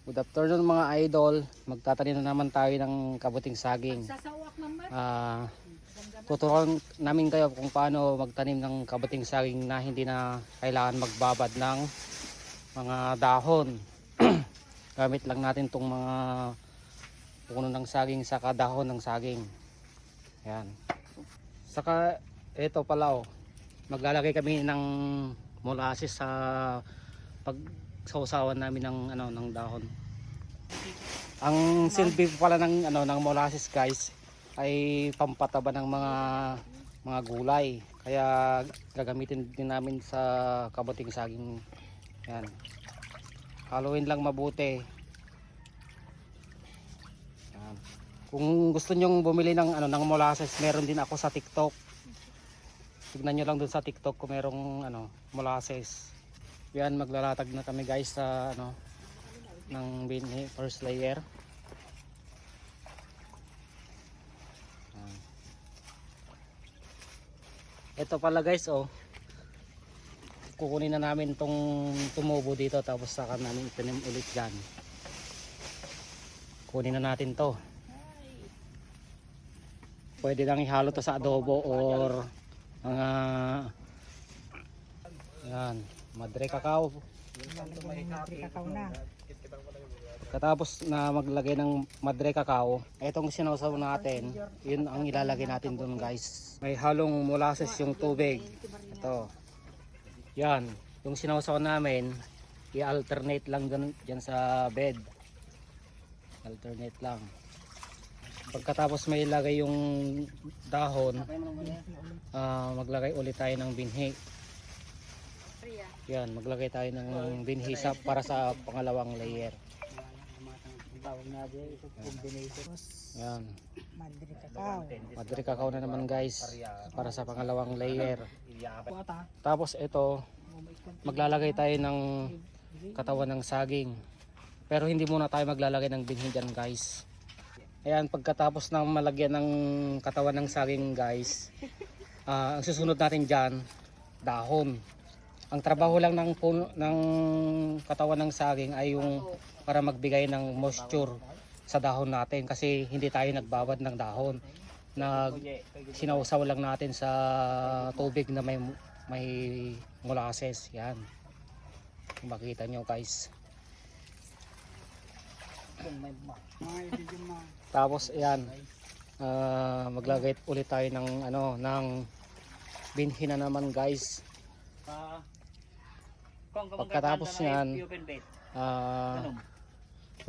Good afternoon mga idol. Magtatanim na naman tayo ng kabuting saging. Tuturuan namin kayo kung paano magtanim ng kabuting saging na hindi na kailangan magbabad ng mga dahon. Gamit lang natin itong mga puno ng saging saka dahon ng saging. Yan. Saka ito pala maglalagay kami ng molasses sa pagsawsawan namin ng dahon. Ang silbi pala ng molasses guys ay pampataba ng mga gulay. Kaya gagamitin din namin sa kabuting saging. Yan. Haluin lang mabuti. Yan. Kung gusto nyong bumili ng molasses, meron din ako sa TikTok. Tignan nyo lang dun sa TikTok kung merong molasses. Yan, maglalatag na kami guys sa ng binhi first layer. Ito pala guys, kukunin na namin tong tumubo dito, tapos saka namin itanim ulit dyan. Kunin na natin to. Pwede lang ihalo to sa adobo or mga yan, madre cacao. Katapos na maglagay ng madre cacao, itong sinawsaw natin, yun ang ilalagay natin dun guys. May halong molasses yung tubig. Ito. Yan, yung sinawsaw namin, i-alternate lang dyan sa bed. Alternate lang. Pagkatapos may ilagay yung dahon, maglagay ulit tayo ng binhi. Yan, maglagay tayo ng binhi para sa pangalawang layer. Yan. Madre cacao na naman guys para sa pangalawang layer. Tapos ito, maglalagay tayo ng katawan ng saging. Pero hindi muna tayo maglalagay ng binhi dyan guys. Ayan, pagkatapos ng malagyan ng katawan ng saging guys, ang susunod natin dyan, dahon. Ang trabaho lang ng katawan ng saging ay yung para magbigay ng moisture sa dahon natin, kasi hindi tayo nagbabad ng dahon. Sinawsaw lang natin sa tubig na may molasses. Yan. Makita nyo guys. Tapos ayan, maglagay ulit tayo ng binhi na naman guys. Pagkatapos yan,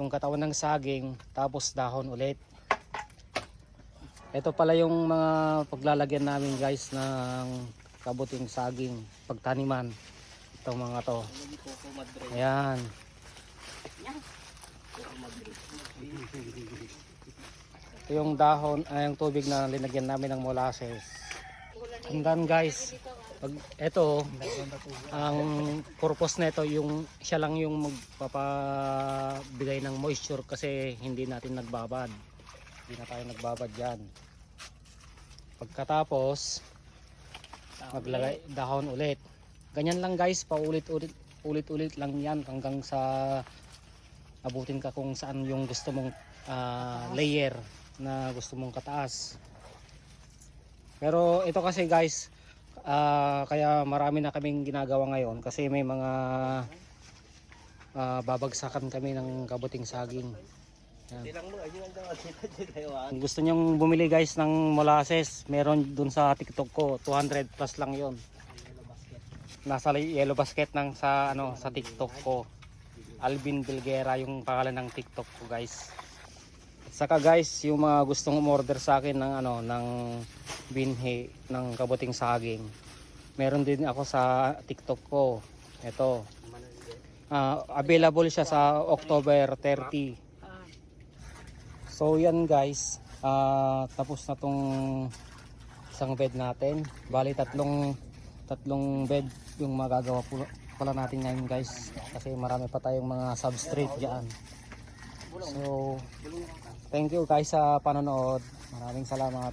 yung katawan ng saging, tapos dahon ulit. Ito pala yung mga paglalagyan namin guys ng kabuting saging pagtaniman. Itong mga to. Ayan. Ito yung dahon, yung tubig na linagyan namin ng molasses. And then guys, ito, ang purpose na ito, siya lang yung magpapabigay ng moisture, kasi hindi natin nagbabad. Hindi na tayo nagbabad dyan. Pagkatapos, maglagay dahon ulit. Ganyan lang guys, paulit-ulit lang yan hanggang sa abutin ka kung saan yung gusto mong layer na gusto mong kataas. Pero ito kasi guys, kaya marami na kaming ginagawa ngayon kasi may mga babagsakan kami ng kabuting saging. Kung gusto nyong bumili guys ng molasses, meron dun sa TikTok ko, 200 plus lang yon. Nasa yellow basket sa TikTok ko. Alvin Bilguera yung pangalan ng TikTok ko guys. Saka guys, yung mga gustong umorder sa akin ng binhi ng kabuting saging, meron din ako sa TikTok ko. Ito. Available siya sa October 30. So yan guys, tapos na tong isang bed natin. Bali tatlong bed yung magagawa pala natin ngayon guys, kasi marami pa tayong mga substrate diyan. So thank you guys sa panonood. Maraming salamat.